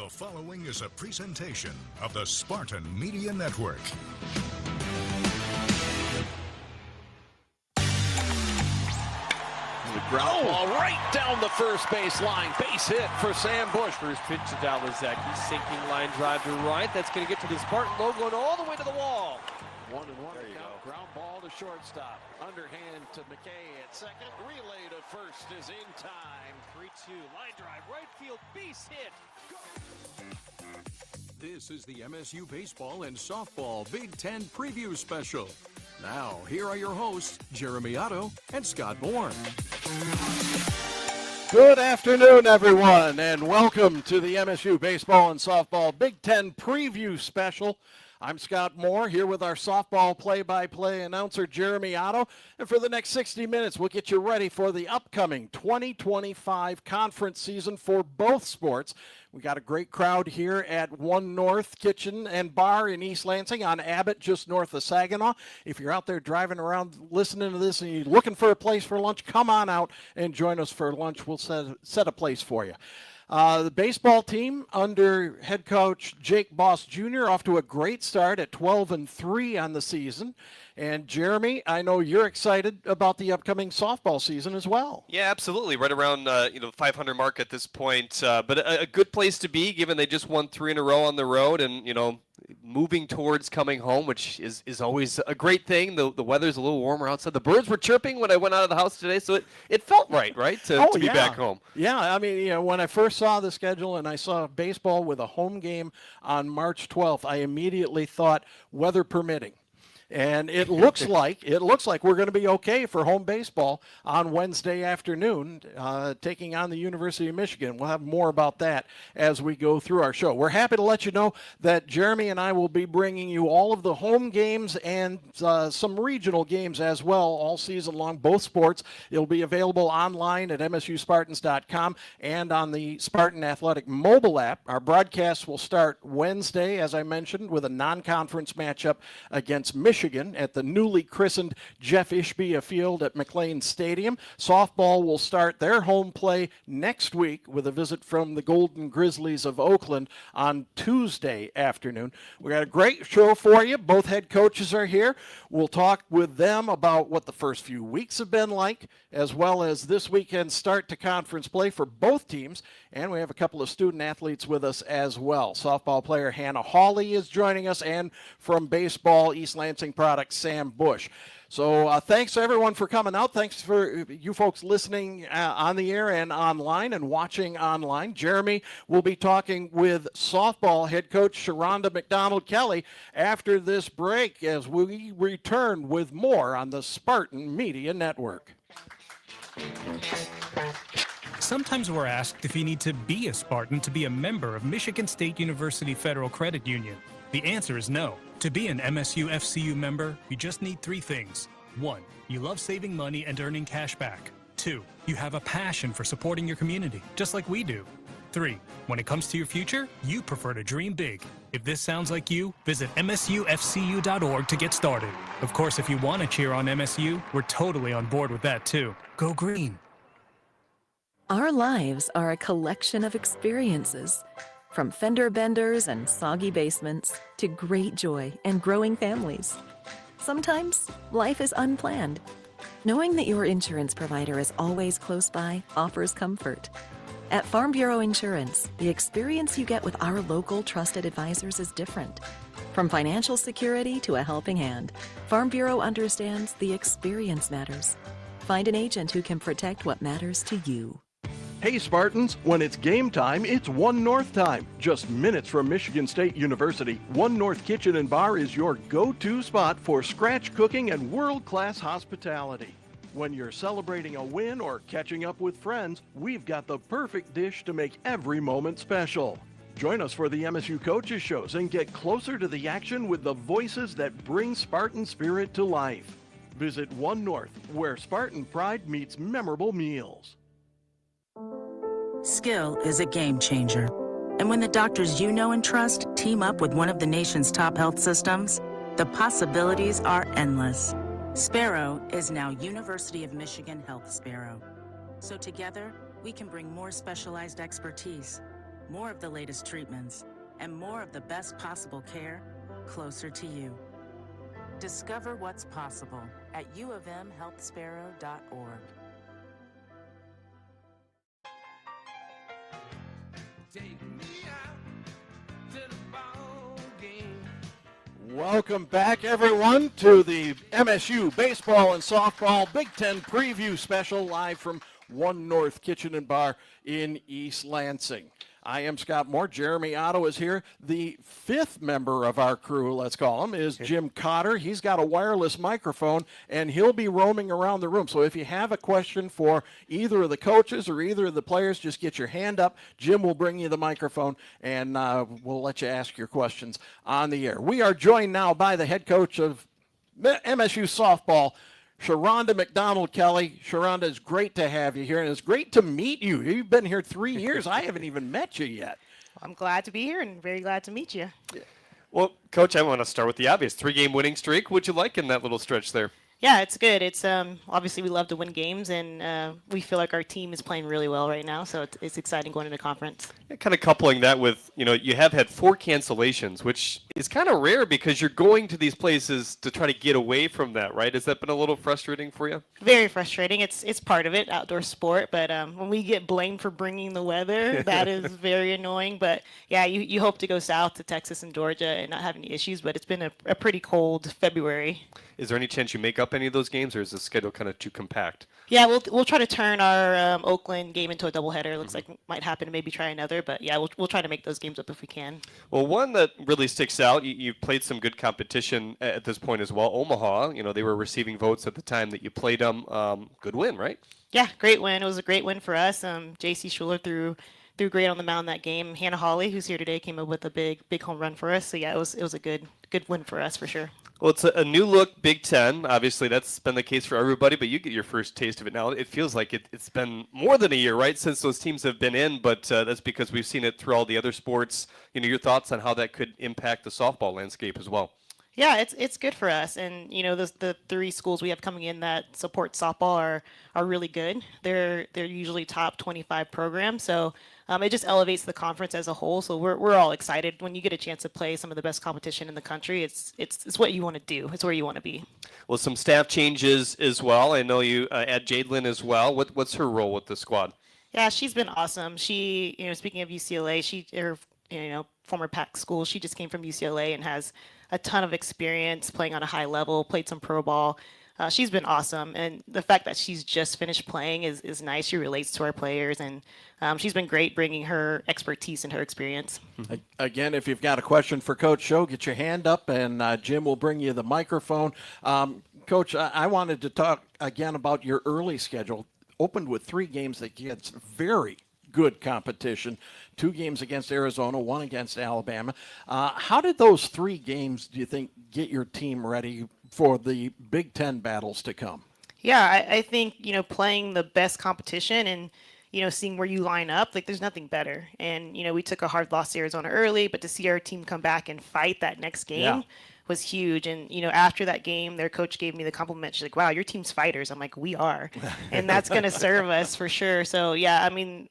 The following is a presentation of the Spartan Media Network. Ground ball right down the first base line. Base hit for Sam Bush. First pitch to Dalazaki. Sinking line drive to right. That's going to get to the Spartan logo and all the way to the wall. 1-1 count. Ground ball to shortstop. Underhand to McKay at second. Relay to first is in time. 3-2. Line drive. Right field. Base hit. Go. This is the MSU Baseball and Softball Big Ten Preview Special. Now, here are your hosts, Jeremy Otto and Scott Bourne. Good afternoon, everyone, and welcome to the MSU Baseball and Softball Big Ten Preview Special. I'm Scott Moore, here with our softball play-by-play announcer, Jeremy Otto. And for the next 60 minutes, we'll get you ready for the upcoming 2025 conference season for both sports. We got a great crowd here at One North Kitchen and Bar in East Lansing on Abbott, just north of Saginaw. If you're out there driving around listening to this and you're looking for a place for lunch, come on out and join us for lunch. We'll set a place for you. The baseball team under head coach Jake Boss Jr. off to a great start at 12-3 on the season. And Jeremy, I know you're excited about the upcoming softball season as well. Yeah, absolutely. Right around 500 mark at this point, but a good place to be given they just won 3 in a row on the road, and moving towards coming home, which is always a great thing. The weather's a little warmer outside. The birds were chirping when I went out of the house today, so it felt right to be back home. Yeah, I mean, when I first saw the schedule and I saw baseball with a home game on March 12th, I immediately thought weather permitting. And it looks like we're going to be okay for home baseball on Wednesday afternoon, taking on the University of Michigan. We'll have more about that as we go through our show. We're happy to let you know that Jeremy and I will be bringing you all of the home games and some regional games as well all season long, both sports. It'll be available online at msuspartans.com and on the Spartan Athletic mobile app. Our broadcast will start Wednesday, as I mentioned, with a non-conference matchup against Michigan at the newly christened Jeff Ishbia Field at McLean Stadium. Softball will start their home play next week with a visit from the Golden Grizzlies of Oakland on Tuesday afternoon. We got a great show for you. Both head coaches are here. We'll talk with them about what the first few weeks have been like, as well as this weekend's start to conference play for both teams. And we have a couple of student athletes with us as well. Softball player Hannah Hawley is joining us, and from baseball, East Lansing product Sam Bush. So thanks everyone for coming out. Thanks for you folks listening on the air and online and watching online. Jeremy will be talking with softball head coach Sharonda McDonald-Kelley after this break as we return with more on the Spartan Media Network. Sometimes we're asked if you need to be a Spartan to be a member of Michigan State University Federal Credit Union. The answer is no. To be an MSU FCU member, you just need 3 things. 1, you love saving money and earning cash back. 2, you have a passion for supporting your community, just like we do. 3, when it comes to your future, you prefer to dream big. If this sounds like you, visit msufcu.org to get started. Of course, if you want to cheer on MSU, we're totally on board with that too. Go green. Our lives are a collection of experiences. From fender benders and soggy basements to great joy and growing families. Sometimes life is unplanned. Knowing that your insurance provider is always close by offers comfort. At Farm Bureau Insurance, the experience you get with our local trusted advisors is different. From financial security to a helping hand, Farm Bureau understands the experience matters. Find an agent who can protect what matters to you. Hey Spartans, when it's game time, it's One North time. Just minutes from Michigan State University, One North Kitchen and Bar is your go-to spot for scratch cooking and world-class hospitality. When you're celebrating a win or catching up with friends, we've got the perfect dish to make every moment special. Join us for the MSU Coaches Shows and get closer to the action with the voices that bring Spartan spirit to life. Visit One North, where Spartan pride meets memorable meals. Skill is a game changer. And when the doctors you know and trust team up with one of the nation's top health systems, the possibilities are endless. Sparrow is now University of Michigan Health Sparrow. So together, we can bring more specialized expertise, more of the latest treatments, and more of the best possible care closer to you. Discover what's possible at uofmhealthsparrow.org. Take me out to the ball game. Welcome back, everyone, to the MSU Baseball and Softball Big Ten Preview Special live from One North Kitchen and Bar in East Lansing. I am Scott Moore. Jeremy Otto is here. The fifth member of our crew, let's call him, is Jim Cotter. He's got a wireless microphone, and he'll be roaming around the room. So if you have a question for either of the coaches or either of the players, just get your hand up. Jim will bring you the microphone, and we'll let you ask your questions on the air. We are joined now by the head coach of MSU softball, Sharonda McDonald-Kelley. Sharonda, it's great to have you here, and it's great to meet you. You've been here 3 years. I haven't even met you yet. I'm glad to be here and very glad to meet you. Well, Coach, I want to start with the obvious. 3-game winning streak. What'd you like in that little stretch there? Yeah, it's good. It's obviously we love to win games, and we feel like our team is playing really well right now, so it's exciting going into conference. Yeah, kind of coupling that with, you have had 4 cancellations, which is kind of rare because you're going to these places to try to get away from that, right? Has that been a little frustrating for you? Very frustrating. It's part of it, outdoor sport, but when we get blamed for bringing the weather, that is very annoying. But yeah, you hope to go south to Texas and Georgia and not have any issues, but it's been a pretty cold February. Is there any chance you make up any of those games, or is the schedule kind of too compact? Yeah, we'll try to turn our Oakland game into a doubleheader. Looks like might happen to maybe try another, but yeah, we'll try to make those games up if we can. Well, one that really sticks out, you've played some good competition at this point as well. Omaha, they were receiving votes at the time that you played them. Good win, right? Yeah, great win. It was a great win for us. J.C. Schuler threw great on the mound that game. Hannah Hawley, who's here today, came up with a big home run for us. So yeah, it was a good win for us for sure. Well, it's a new look Big Ten. Obviously, that's been the case for everybody, but you get your first taste of it now. It feels like it's been more than a year, right, since those teams have been in, but that's because we've seen it through all the other sports. Your thoughts on how that could impact the softball landscape as well? Yeah, it's good for us, and the 3 schools we have coming in that support softball are really good. They're usually top 25 programs, so it just elevates the conference as a whole. So we're all excited when you get a chance to play some of the best competition in the country. It's what you want to do. It's where you want to be. Well, some staff changes as well. I know you add Jadelyn as well. What's her role with the squad? Yeah, she's been awesome. She, speaking of UCLA, former Pac school, she just came from UCLA and has a ton of experience playing on a high level, played some pro ball. She's been awesome, and the fact that she's just finished playing is nice. She relates to our players, and she's been great bringing her expertise and her experience. Again, if you've got a question for Coach Show, get your hand up, and Jim will bring you the microphone. Coach, I wanted to talk again about your early schedule. Opened with 3 games that gets very good competition, 2 games against Arizona, 1 against Alabama. How did those 3 games, do you think, get your team ready for the Big Ten battles to come? Yeah, I think, playing the best competition and, seeing where you line up, there's nothing better. And, we took a hard loss to Arizona early, but to see our team come back and fight that next game was huge. And, you that game, their coach gave me the compliment. She's like, wow, your team's fighters. I'm like, we are. And that's going to serve us for sure. So, yeah, I mean,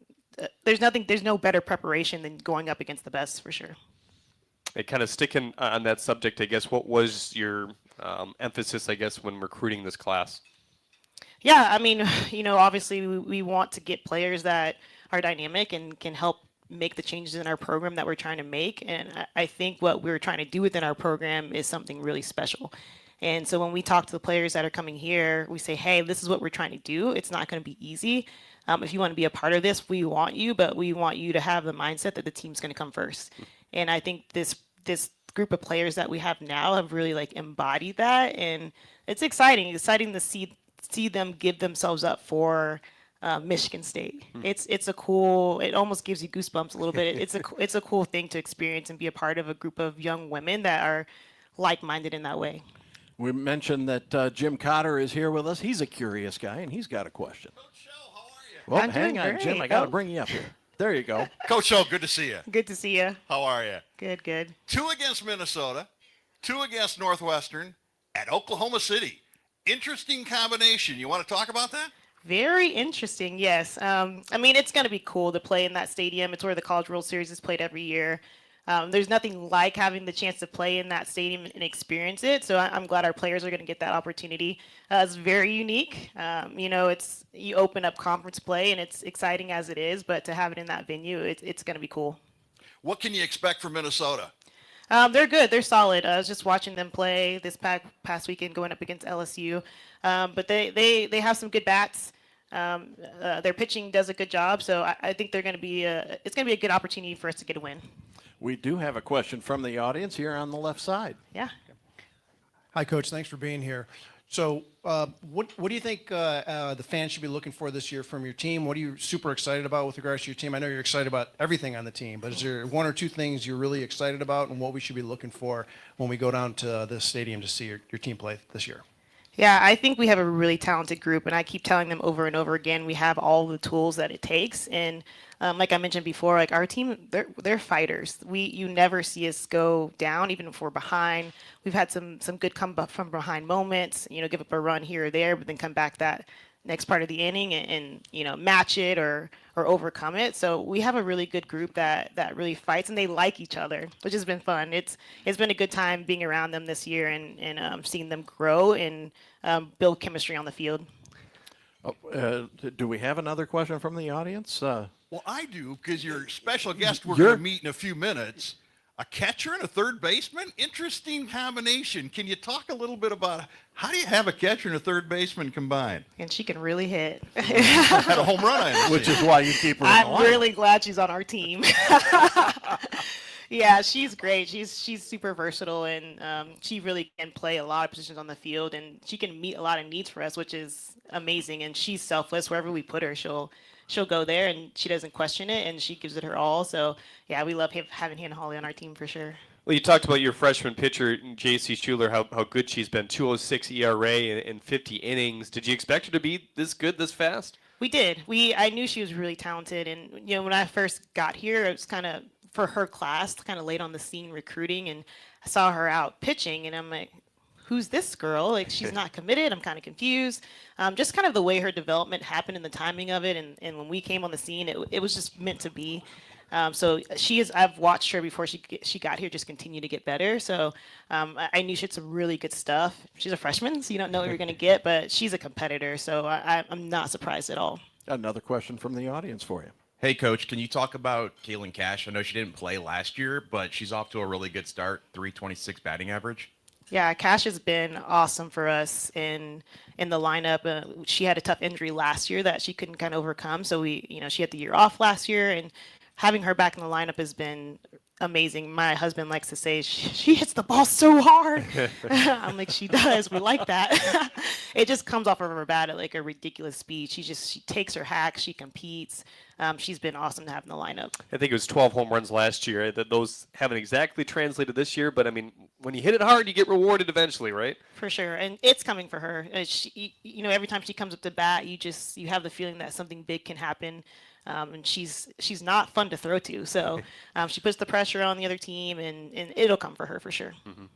there's no better preparation than going up against the best for sure. Hey, kind of sticking on that subject, I guess, what was your emphasis, I guess, when recruiting this class? Yeah, I mean, obviously we want to get players that are dynamic and can help make the changes in our program that we're trying to make. And I think what we're trying to do within our program is something really special. And so when we talk to the players that are coming here, we say, hey, this is what we're trying to do. It's not going to be easy. If you want to be a part of this, we want you, but we want you to have the mindset that the team's going to come first. And I think this group of players that we have now have really embodied that. And it's exciting to see them give themselves up for Michigan State. It's a cool, it almost gives you goosebumps a little bit. It's a cool thing to experience and be a part of a group of young women that are like-minded in that way. We mentioned that Jim Cotter is here with us. He's a curious guy, and he's got a question. Coach Show, how are you? Well, I'm hang doing on, great. Jim. I got to bring you up here. There you go. Coach Show, good to see you. Good to see you. How are you? Good. 2 against Minnesota, 2 against Northwestern, at Oklahoma City. Interesting combination. You want to talk about that? Very interesting, yes. I mean, it's going to be cool to play in that stadium. It's where the College World Series is played every year. There's nothing like having the chance to play in that stadium and experience it. So I'm glad our players are going to get that opportunity. It's very unique. It's you open up conference play, and it's exciting as it is, but to have it in that venue, it's going to be cool. What can you expect from Minnesota? They're good. They're solid. I was just watching them play this past weekend going up against LSU. But they have some good bats. Their pitching does a good job. So I think they're going to be it's going to be a good opportunity for us to get a win. We do have a question from the audience here on the left side. Yeah. Hi, Coach. Thanks for being here. So what do you think the fans should be looking for this year from your team? What are you super excited about with regards to your team? I know you're excited about everything on the team, but is there one or two things you're really excited about and what we should be looking for when we go down to the stadium to see your team play this year? Yeah, I think we have a really talented group, and I keep telling them over and over again, we have all the tools that it takes. And like I mentioned before, like our team, they're fighters. You never see us go down, even if we're behind. We've had some good come up from behind moments, give up a run here or there, but then come back that next part of the inning and match it or overcome it. So we have a really good group that really fights, and they like each other, which has been fun. It's been a good time being around them this year and seeing them grow and build chemistry on the field. Do we have another question from the audience? Well, I do, because your special guest we're going to meet in a few minutes, a catcher and a third baseman, interesting combination. Can you talk a little bit about how do you have a catcher and a third baseman combined? And she can really hit. Had a home run, which is why you keep her. I'm really glad she's on our team. Yeah, she's great. She's super versatile, and she really can play a lot of positions on the field, and she can meet a lot of needs for us, which is amazing. And she's selfless. Wherever we put her, she'll go there, and she doesn't question it, and she gives it her all. So yeah, we love having Hannah Hawley on our team for sure. Well, you talked about your freshman pitcher, J.C. Schuler, how good she's been, 2.06 ERA in 50 innings. Did you expect her to be this good this fast? We did. I knew she was really talented, and when I first got here, it was kind of for her class, kind of late on the scene recruiting, and I saw her out pitching, and I'm like, who's this girl? Like, she's not committed. I'm kind of confused. Just kind of the way her development happened and the timing of it, and when we came on the scene, it was just meant to be. So I've watched her before she got here just continue to get better. So I knew she had some really good stuff. She's a freshman, so you don't know what you're going to get, but she's a competitor, so I'm not surprised at all. Another question from the audience for you. Hey, Coach, can you talk about Kaylin Cash? I know she didn't play last year, but she's off to a really good start, 326 batting average. Yeah, Cash has been awesome for us in the lineup. She had a tough injury last year that she couldn't kind of overcome, so she had the year off last year, and having her back in the lineup has been amazing. My husband likes to say she hits the ball so hard. I'm like, she does. We like that. It just comes off of her bat at like a ridiculous speed. She takes her hacks. She competes. She's been awesome to have in the lineup. I think it was 12 home runs last year. Those haven't exactly translated this year, but I mean, when you hit it hard, you get rewarded eventually, right? For sure, and it's coming for her. Every time she comes up to bat, you have the feeling that something big can happen. And she's not fun to throw to, so she puts the pressure on the other team, and it'll come for her for sure. Mm-hmm.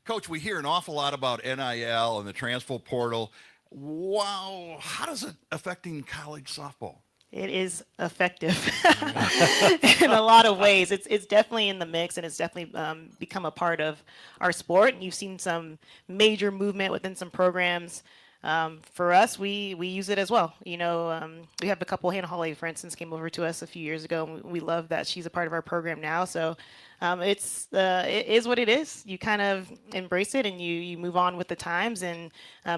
Coach, we hear an awful lot about NIL and the transfer portal. Wow, how does it affecting college softball? It is effective in a lot of ways. It's definitely in the mix, and it's definitely become a part of our sport. And you've seen some major movement within some programs. For us, we use it as well. We have a couple. Hannah Hawley, for instance, came over to us a few years ago, and we love that she's a part of our program now. So it is what it is. You kind of embrace it, and you move on with the times, and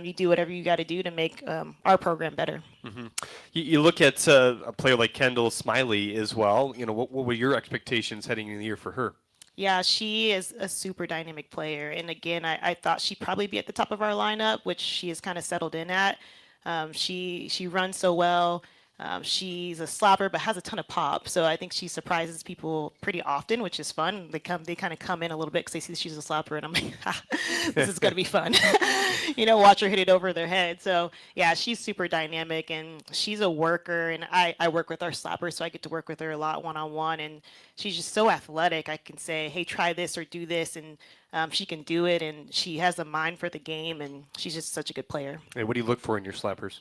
you do whatever you got to do to make our program better. Mm-hmm. You look at a player like Kendall Smiley as well. What were your expectations heading into the year for her? Yeah, she is a super dynamic player. And again, I thought she'd probably be at the top of our lineup, which she has kind of settled in at. She runs so well. She's a slapper, but has a ton of pop. So I think she surprises people pretty often, which is fun. They kind of come in a little bit because they see that she's a slapper, and I'm like, this is going to be fun. Watch her hit it over their head. So yeah, she's super dynamic, and she's a worker. And I work with our slapper, so I get to work with her a lot one-on-one. And she's just so athletic. I can say, hey, try this or do this, and she can do it. And she has a mind for the game, and she's just such a good player. Hey, what do you look for in your slappers?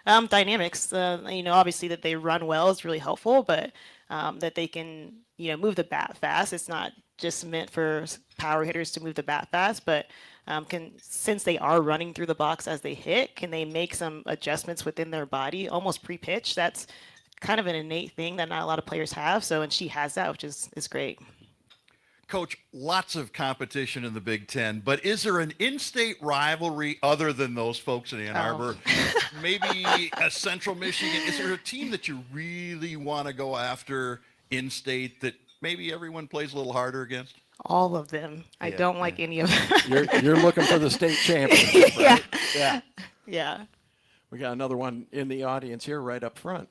Dynamics, obviously that they run well is really helpful, but that they can, move the bat fast. It's not just meant for power hitters to move the bat fast, but since they are running through the box as they hit, can they make some adjustments within their body, almost pre-pitch? That's kind of an innate thing that not a lot of players have. So, and she has that, which is great. Coach, lots of competition in the Big Ten, but is there an in-state rivalry other than those folks in Ann Arbor? Maybe a Central Michigan? Is there a team that you really want to go after in-state that maybe everyone plays a little harder against? All of them. I don't like any of them. You're looking for the state championship, right? Yeah. We got another one in the audience here right up front.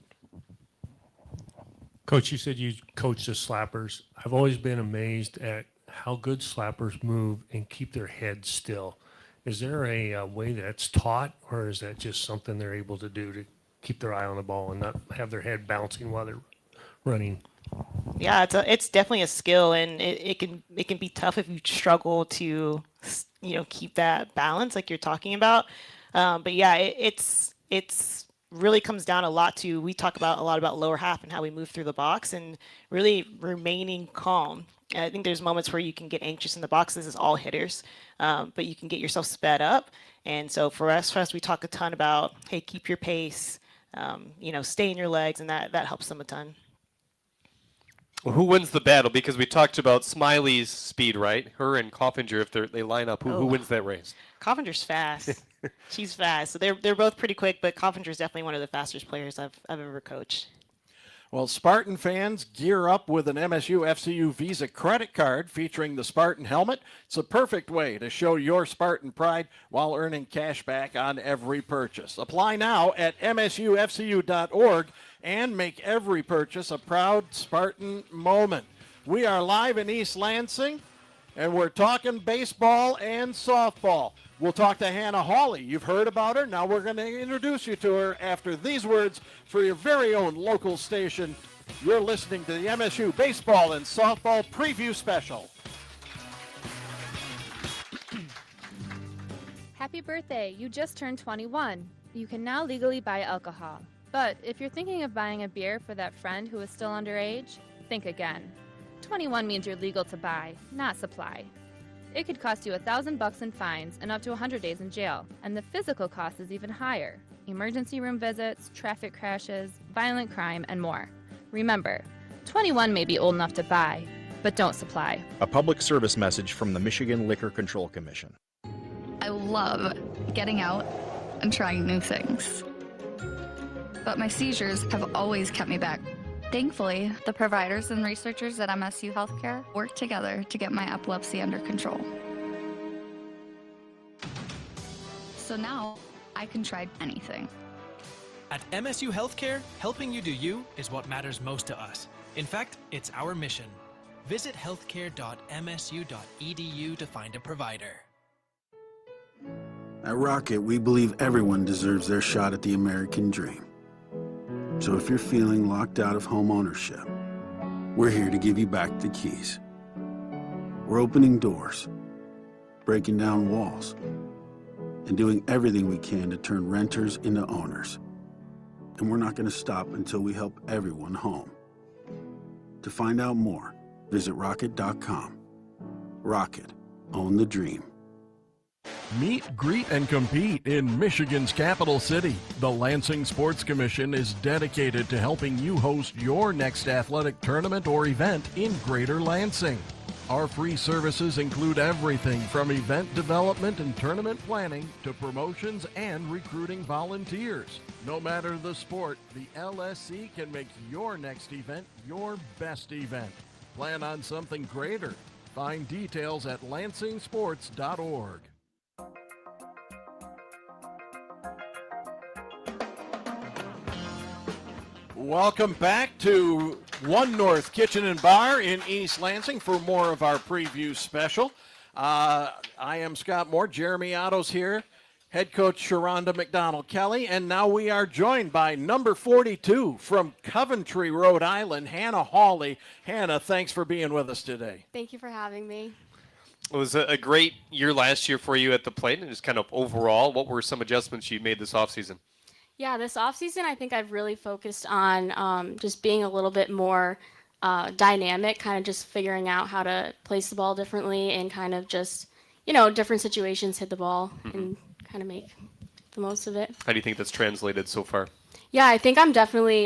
Coach, you said you coach the slappers. I've always been amazed at how good slappers move and keep their heads still. Is there a way that's taught, or is that just something they're able to do to keep their eye on the ball and not have their head bouncing while they're running? Yeah, it's definitely a skill, and it can be tough if you struggle to keep that balance like you're talking about. But yeah, it's really comes down a lot to, we talk a lot about lower half and how we move through the box and really remaining calm. And I think there's moments where you can get anxious in the box. This is all hitters, but you can get yourself sped up. And so for us, we talk a ton about, hey, keep your pace, stay in your legs, and that helps them a ton. Well, who wins the battle? Because we talked about Smiley's speed, right? Her and Coffinger, if they line up, who wins that race? Coffinger's fast. She's fast. So they're both pretty quick, but Coffinger's definitely one of the fastest players I've ever coached. Well, Spartan fans, gear up with an MSU FCU Visa credit card featuring the Spartan helmet. It's a perfect way to show your Spartan pride while earning cash back on every purchase. Apply now at msufcu.org and make every purchase a proud Spartan moment. We are live in East Lansing, and we're talking baseball and softball. We'll talk to Hannah Hawley. You've heard about her. Now we're going to introduce you to her after these words for your very own local station. You're listening to the MSU Baseball and Softball Preview Special. Happy birthday. You just turned 21. You can now legally buy alcohol. But if you're thinking of buying a beer for that friend who is still underage, think again. 21 means you're legal to buy, not supply. It could cost you $1,000 in fines and up to 100 days in jail, and the physical cost is even higher. Emergency room visits, traffic crashes, violent crime, and more. Remember, 21 may be old enough to buy, but don't supply. A public service message from the Michigan Liquor Control Commission. I love getting out and trying new things. But my seizures have always kept me back. Thankfully, the providers and researchers at MSU Healthcare work together to get my epilepsy under control. So now, I can try anything. At MSU Healthcare, helping you do you is what matters most to us. In fact, it's our mission. Visit healthcare.msu.edu to find a provider. At Rocket, we believe everyone deserves their shot at the American dream. So if you're feeling locked out of home ownership, we're here to give you back the keys. We're opening doors, breaking down walls, and doing everything we can to turn renters into owners. And we're not going to stop until we help everyone home. To find out more, visit rocket.com. Rocket, own the dream. Meet, greet, and compete in Michigan's capital city. The Lansing Sports Commission is dedicated to helping you host your next athletic tournament or event in Greater Lansing. Our free services include everything from event development and tournament planning to promotions and recruiting volunteers. No matter the sport, the LSC can make your next event your best event. Plan on something greater. Find details at lansingsports.org. Welcome back to One North Kitchen and Bar in East Lansing for more of our preview special. I am Scott Moore. Jeremy Otto's here, head coach Sharonda McDonald-Kelley, and now we are joined by number 42 from Coventry, Rhode Island, Hannah Hawley. Hannah, thanks for being with us today. Thank you for having me. It was a great year last year for you at the plate, and just kind of overall, what were some adjustments you made this offseason? Yeah, this offseason, I think I've really focused on just being a little bit more dynamic, kind of just figuring out how to place the ball differently and kind of just, different situations, hit the ball and kind of make the most of it. How do you think that's translated so far? Yeah, I think I'm definitely,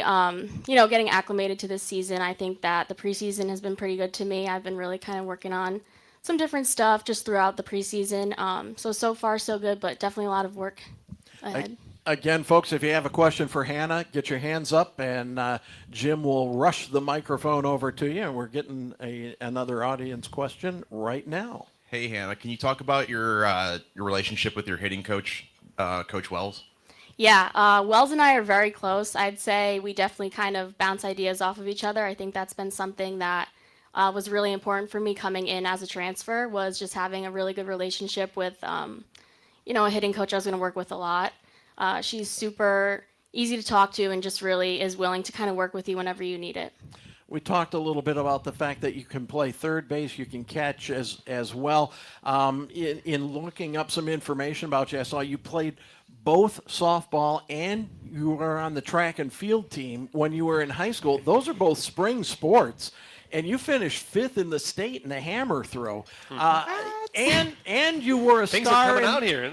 getting acclimated to this season. I think that the preseason has been pretty good to me. I've been really kind of working on some different stuff just throughout the preseason. So far, so good, but definitely a lot of work ahead. Again, folks, if you have a question for Hannah, get your hands up, and Jim will rush the microphone over to you. And we're getting another audience question right now. Hey, Hannah, can you talk about your relationship with your hitting coach, Coach Wells? Yeah, Wells and I are very close. I'd say we definitely kind of bounce ideas off of each other. I think that's been something that was really important for me coming in as a transfer, was just having a really good relationship with, a hitting coach I was going to work with a lot. She's super easy to talk to and just really is willing to kind of work with you whenever you need it. We talked a little bit about the fact that you can play third base, you can catch as well. In looking up some information about you, I saw you played both softball and you were on the track and field team when you were in high school. Those are both spring sports. And you finished 5th in the state in the hammer throw. And you were a Things star. are coming out here.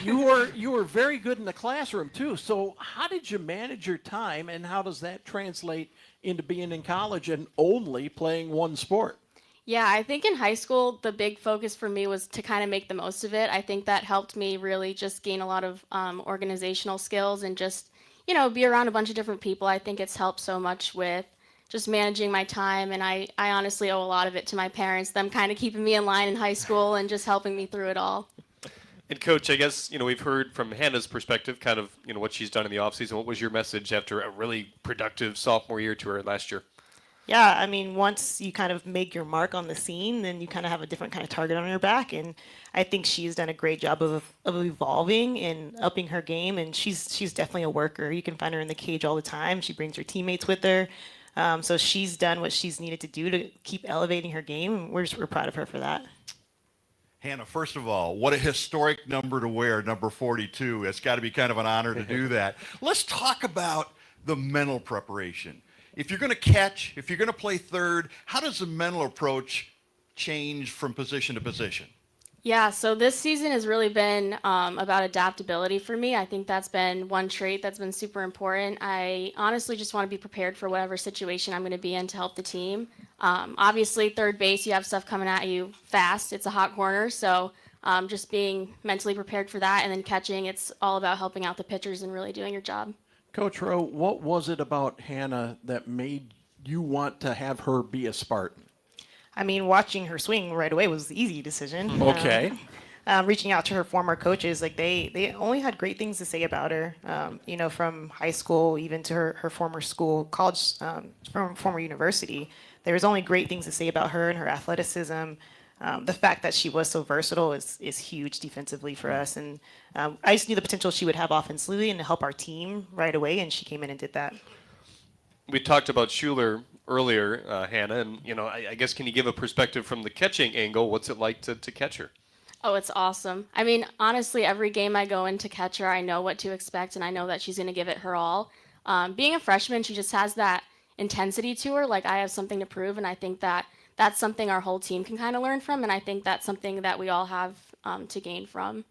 You were very good in the classroom too. So how did you manage your time, and how does that translate into being in college and only playing one sport? Yeah, I think in high school, the big focus for me was to kind of make the most of it. I think that helped me really just gain a lot of organizational skills and just, be around a bunch of different people. I think it's helped so much with just managing my time, and I honestly owe a lot of it to my parents, them kind of keeping me in line in high school and just helping me through it all. And Coach, I guess, we've heard from Hannah's perspective kind of, what she's done in the offseason. What was your message after a really productive sophomore year to her last year? Yeah, I mean, once you kind of make your mark on the scene, then you kind of have a different kind of target on your back. And I think she's done a great job of evolving and upping her game. And she's definitely a worker. You can find her in the cage all the time. She brings her teammates with her. So she's done what she's needed to do to keep elevating her game. And we're proud of her for that. Hannah, first of all, what a historic number to wear, number 42. It's got to be kind of an honor to do that. Let's talk about the mental preparation. If you're going to catch, if you're going to play third, how does the mental approach change from position to position? Yeah, so this season has really been about adaptability for me. I think that's been one trait that's been super important. I honestly just want to be prepared for whatever situation I'm going to be in to help the team. Obviously, third base, you have stuff coming at you fast. It's a hot corner, so just being mentally prepared for that, and then catching, it's all about helping out the pitchers and really doing your job. Coach Rowe, what was it about Hannah that made you want to have her be a Spartan? I mean, watching her swing right away was the easy decision. Okay. Reaching out to her former coaches, like they only had great things to say about her. From high school even to her former school, college, from former university, there was only great things to say about her and her athleticism. The fact that she was so versatile is huge defensively for us, and I just knew the potential she would have offensively and to help our team right away, and she came in and did that. We talked about Schuler earlier, Hannah, and I guess, can you give a perspective from the catching angle? What's it like to catch her? Oh, it's awesome. I mean, honestly, every game I go in to catch her, I know what to expect, and I know that she's going to give it her all. Being a freshman, she just has that intensity to her. Like, I have something to prove, and I think that that's something our whole team can kind of learn from, and I think that's something that we all have to gain from.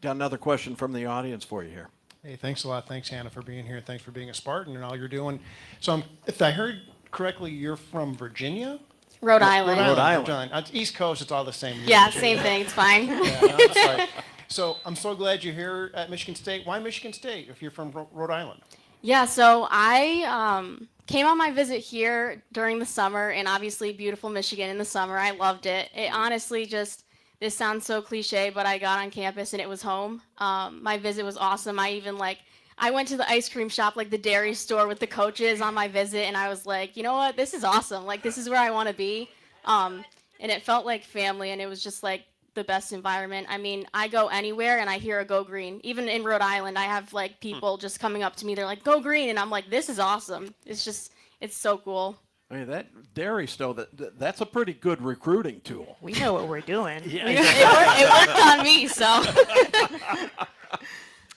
Got another question from the audience for you here. Hey, thanks a lot. Thanks, Hannah, for being here. Thanks for being a Spartan and all you're doing. So if I heard correctly, you're from Virginia? Rhode Island. Rhode Island. On the East Coast, it's all the same. Yeah, same thing. It's fine. Yeah, no, I'm sorry. So I'm so glad you're here at Michigan State. Why Michigan State if you're from Rhode Island? Yeah, so I came on my visit here during the summer, and obviously beautiful Michigan in the summer. I loved it. It honestly just, this sounds so cliche, but I got on campus and it was home. My visit was awesome. I went to the ice cream shop, like the dairy store with the coaches on my visit, and I was like, you know what, this is awesome. Like, this is where I want to be. And it felt like family, and it was just like the best environment. I mean, I go anywhere and I hear a go green. Even in Rhode Island, I have like people just coming up to me. They're like, go green. And I'm like, this is awesome. It's so cool. I mean, that dairy store, that's a pretty good recruiting tool. We know what we're doing. Yeah, it worked on me, so.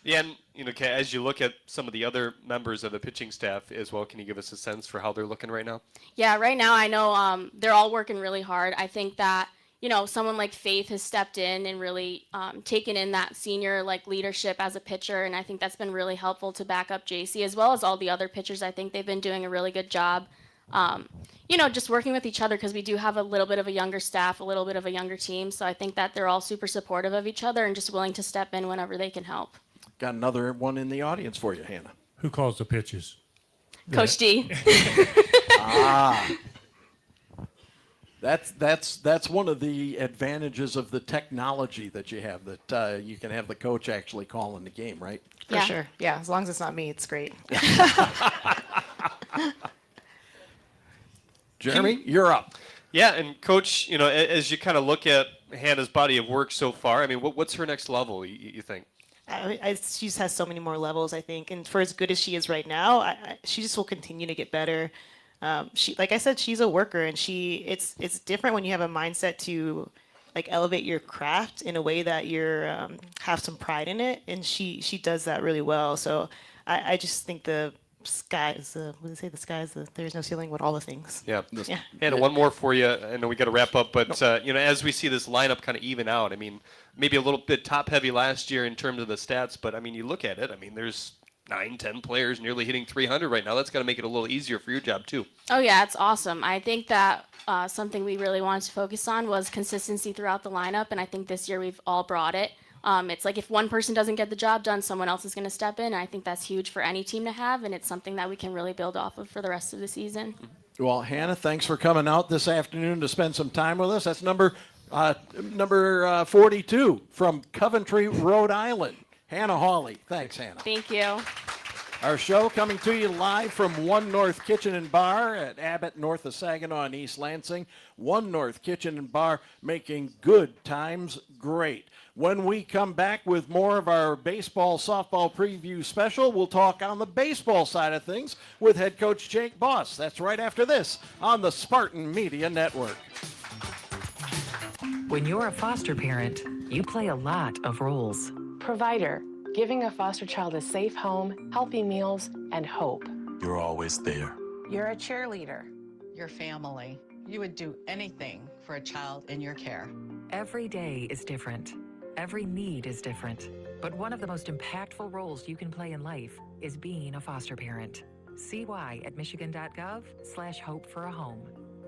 Yeah, and okay, as you look at some of the other members of the pitching staff as well, can you give us a sense for how they're looking right now? Yeah, right now I know they're all working really hard. I think that someone like Faith has stepped in and really taken in that senior leadership as a pitcher, and I think that's been really helpful to back up JC as well as all the other pitchers. I think they've been doing a really good job. Just working with each other because we do have a little bit of a younger staff, a little bit of a younger team. So I think that they're all super supportive of each other and just willing to step in whenever they can help. Got another one in the audience for you, Hannah. Who calls the pitches? Coach D. That's one of the advantages of the technology that you have, that you can have the coach actually calling the game, right? For sure. Yeah, as long as it's not me, it's great. Jeremy, you're up. Yeah, and Coach, as you kind of look at Hannah's body of work so far, I mean, what's her next level, you think? She just has so many more levels, I think. And for as good as she is right now, she just will continue to get better. She, like I said, she's a worker, and it's different when you have a mindset to elevate your craft in a way that you're have some pride in it, and she does that really well. So I just think the sky is there's no ceiling with all the things. Yeah. And one more for you. I know we got to wrap up, but as we see this lineup kind of even out, I mean, maybe a little bit top heavy last year in terms of the stats, but I mean, you look at it, I mean, there's 9-10 players nearly hitting 300 right now. That's got to make it a little easier for your job too. Oh yeah, it's awesome. I think that something we really wanted to focus on was consistency throughout the lineup, and I think this year we've all brought it. It's like if one person doesn't get the job done, someone else is going to step in. And I think that's huge for any team to have, and it's something that we can really build off of for the rest of the season. Well, Hannah, thanks for coming out this afternoon to spend some time with us. That's number 42 from Coventry, Rhode Island. Hannah Hawley. Thanks, Hannah. Thank you. Our show coming to you live from One North Kitchen and Bar at Abbott, north of Saginaw and East Lansing. One North Kitchen and Bar, making good times great. When we come back with more of our baseball, softball preview special, we'll talk on the baseball side of things with head coach Jake Boss. That's right after this on the Spartan Media Network. When you're a foster parent, you play a lot of roles. Provider, giving a foster child a safe home, healthy meals, and hope. You're always there. You're a cheerleader. Your family. You would do anything for a child in your care. Every day is different. Every need is different. But one of the most impactful roles you can play in life is being a foster parent. See why at michigan.gov/hope for a home.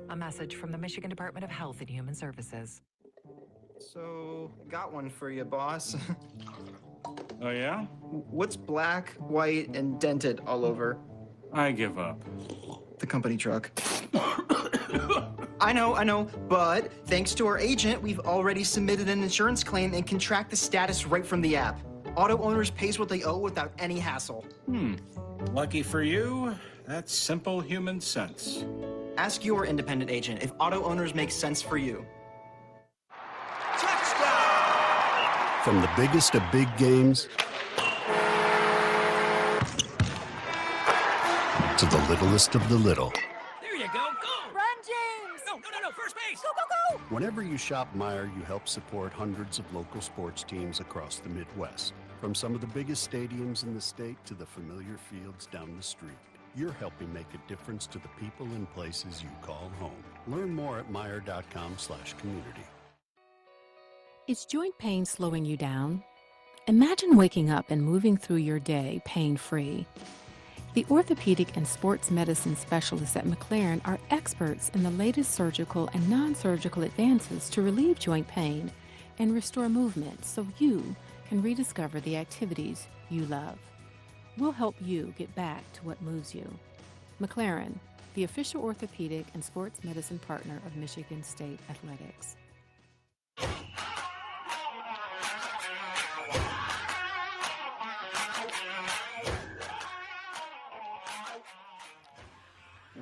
A message from the Michigan Department of Health and Human Services. So, got one for you, boss. Oh, yeah? What's black, white, and dented all over? I give up. The company truck. I know, but thanks to our agent, we've already submitted an insurance claim and can track the status right from the app. Auto owners pays what they owe without any hassle. Lucky for you, that's simple human sense. Ask your independent agent if auto owners make sense for you. From the biggest of big games to the littlest of the little. There you go. Go! Run, James! No, first base! Go! Whenever you shop Meijer, you help support hundreds of local sports teams across the Midwest. From some of the biggest stadiums in the state to the familiar fields down the street. You're helping make a difference to the people and places you call home. Learn more at Meijer.com/community. Is joint pain slowing you down? Imagine waking up and moving through your day pain-free. The orthopedic and sports medicine specialists at McLaren are experts in the latest surgical and non-surgical advances to relieve joint pain and restore movement so you can rediscover the activities you love. We'll help you get back to what moves you. McLaren, the official orthopedic and sports medicine partner of Michigan State Athletics.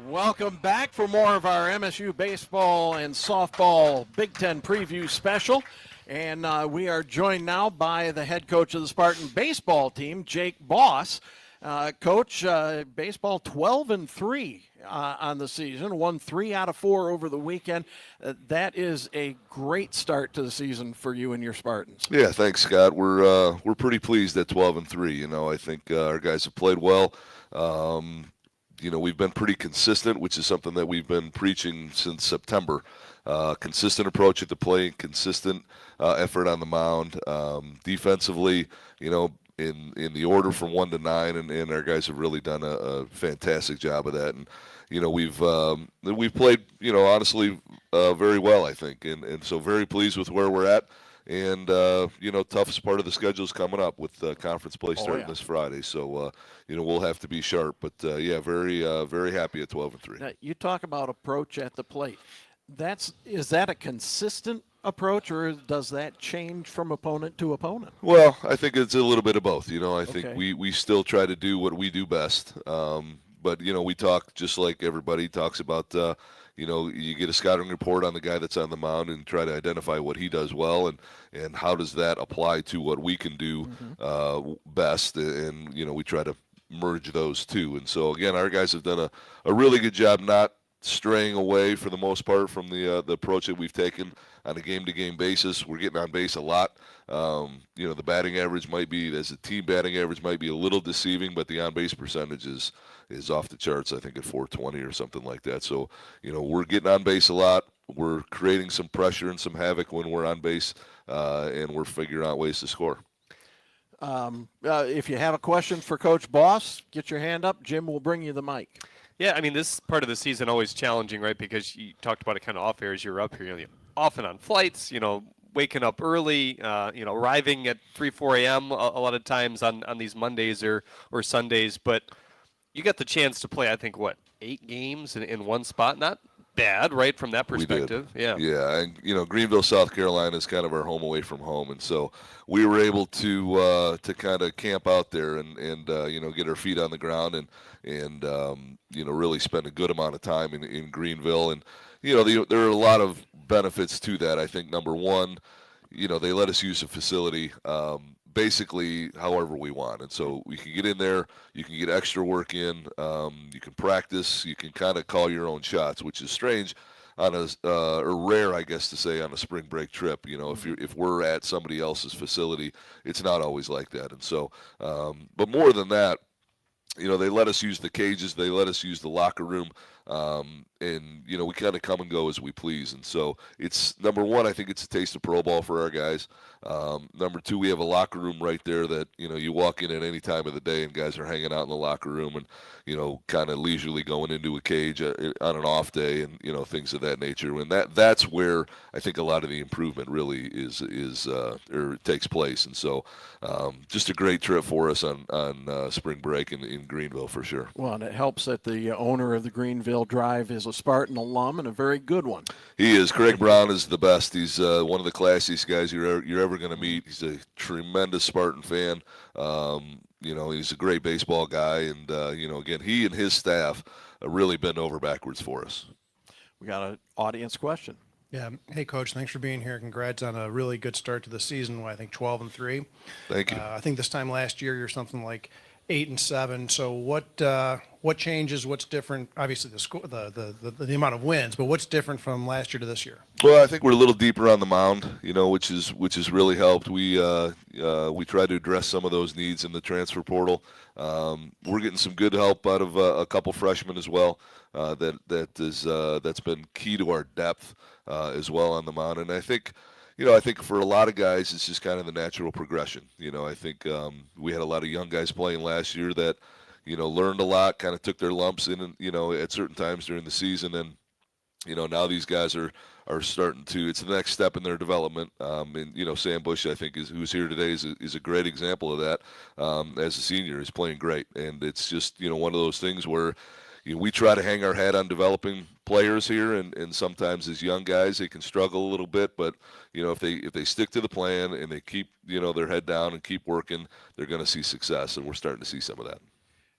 Welcome back for more of our MSU baseball and softball Big Ten preview special. And we are joined now by the head coach of the Spartan baseball team, Jake Boss. Coach, baseball 12-3 on the season, won 3 out of 4 over the weekend. That is a great start to the season for you and your Spartans. Yeah, thanks, Scott. We're pretty pleased at 12-3. You know, I think our guys have played well. You know, we've been pretty consistent, which is something that we've been preaching since September. Consistent approach at the plate, consistent effort on the mound. Defensively, you know, in the order from 1 to 9, and our guys have really done a fantastic job of that. And you know, we've played, you know, honestly very well, I think, and so very pleased with where we're at. And you know, toughest part of the schedule is coming up with conference play starting this Friday. So you know, we'll have to be sharp. But yeah, very happy at 12-3. Now, you talk about approach at the plate. Is that a consistent approach, or does that change from opponent to opponent? Well, I think it's a little bit of both. You know, I think we still try to do what we do best. But, you know, we talk just like everybody talks about, you know, you get a scouting report on the guy that's on the mound and try to identify what he does well and how does that apply to what we can do best. And, you know, we try to merge those two. And so, again, our guys have done a really good job not straying away for the most part from the approach that we've taken on a game-to-game basis. We're getting on base a lot. You know, the batting average might be, as a team batting average, might be a little deceiving, but the on-base percentage is off the charts, I think, at 420 or something like that. So, you know, we're getting on base a lot. We're creating some pressure and some havoc when we're on base, and we're figuring out ways to score. If you have a question for Coach Boss, get your hand up. Jim will bring you the mic. Yeah, I mean, this part of the season always challenging, right? Because you talked about it kind of off air as you're up here. You know, often on flights, you know, waking up early, you know, arriving at 3, 4 a.m. a lot of times on these Mondays or Sundays. But you got the chance to play, I think, 8 games in one spot? Not bad, right, from that perspective. Yeah, and you know, Greenville, South Carolina is kind of our home away from home, and so we were able to kind of camp out there and you know, get our feet on the ground and you know, really spend a good amount of time in Greenville. And you know, there are a lot of benefits to that. I think number one, you know, they let us use the facility basically however we want, and so we can get in there, you can get extra work in, you can practice, you can kind of call your own shots, which is strange on or rare, I guess, to say, on a spring break trip. You know, if we're at somebody else's facility, it's not always like that. And so, but more than that, you know, they let us use the cages, they let us use the locker room, and you know, we kind of come and go as we please. And so it's, number one, I think it's a taste of pro ball for our guys. Number two, we have a locker room right there that, you know, you walk in at any time of the day and guys are hanging out in the locker room and, you know, kind of leisurely going into a cage on an off day and, you know, things of that nature. And that's where I think a lot of the improvement really is or takes place. And so just a great trip for us on spring break in Greenville for sure. Well, and it helps that the owner of the Greenville Drive is a Spartan alum and a very good one. He is. Craig Brown is the best. He's one of the classiest guys you're ever going to meet. He's a tremendous Spartan fan. You know, he's a great baseball guy, and you know, again, he and his staff really bend over backwards for us. We got an audience question. Yeah. Hey, Coach, thanks for being here. Congrats on a really good start to the season. I think 12-3. Thank you. I think this time last year you're something like 8-7. So what changes? What's different? Obviously, the amount of wins, but what's different from last year to this year? Well, I think we're a little deeper on the mound, you know, which has really helped. We try to address some of those needs in the transfer portal. We're getting some good help out of a couple freshmen as well. That's been key to our depth as well on the mound. And I think, you know, for a lot of guys, it's just kind of the natural progression. You know, I think we had a lot of young guys playing last year that, you know, learned a lot, kind of took their lumps in, you know, at certain times during the season. And, you know, now these guys are starting to, it's the next step in their development. And, you know, Sam Bush, I think, who's here today is a great example of that. As a senior, he's playing great. And it's just, you know, one of those things where, you know, we try to hang our hat on developing players here, and sometimes as young guys they can struggle a little bit, but you know, if they stick to the plan and they keep, you know, their head down and keep working, they're going to see success, and we're starting to see some of that.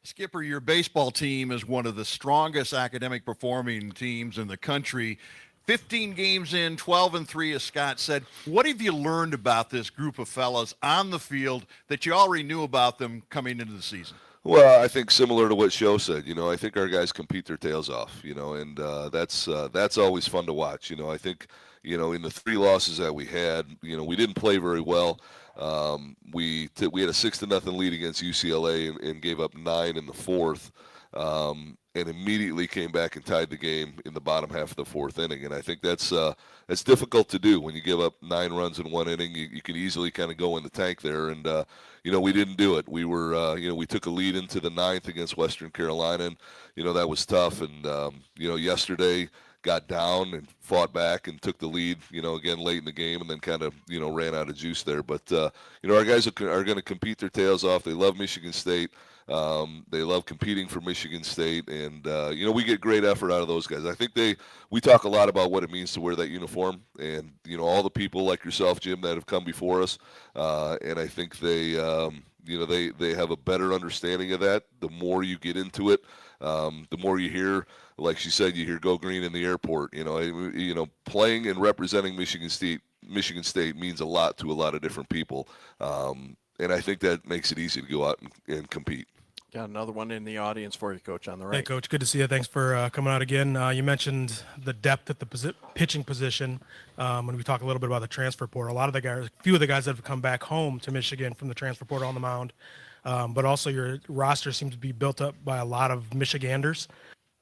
Skipper, your baseball team is one of the strongest academic performing teams in the country. 15 games in, 12-3, as Scott said. What have you learned about this group of fellas on the field that you already knew about them coming into the season? Well, I think similar to what Sho said, I think our guys compete their tails off, and that's always fun to watch. I think, in the 3 losses that we had, we didn't play very well. We had a 6-0 lead against UCLA and gave up 9 in the 4th, and immediately came back and tied the game in the bottom half of the 4th inning. And I think that's difficult to do when you give up 9 runs in 1 inning. You can easily kind of go in the tank there, and we didn't do it. We were, we took a lead into the 9th against Western Carolina, and that was tough. And yesterday got down and fought back and took the lead, again late in the game, and then kind of, ran out of juice there. But our guys are going to compete their tails off. They love Michigan State. They love competing for Michigan State, and we get great effort out of those guys. I think we talk a lot about what it means to wear that uniform, and all the people like yourself, Jim, that have come before us, and I think they have a better understanding of that. The more you get into it, the more you hear, like she said, you hear "Go Green" in the airport. Playing and representing Michigan State means a lot to a lot of different people, and I think that makes it easy to go out and compete. Got another one in the audience for you, Coach, on the right. Hey, Coach, good to see you. Thanks for coming out again. You mentioned the depth at the pitching position when we talk a little bit about the transfer portal. A few of the guys that have come back home to Michigan from the transfer portal on the mound, but also your roster seems to be built up by a lot of Michiganders.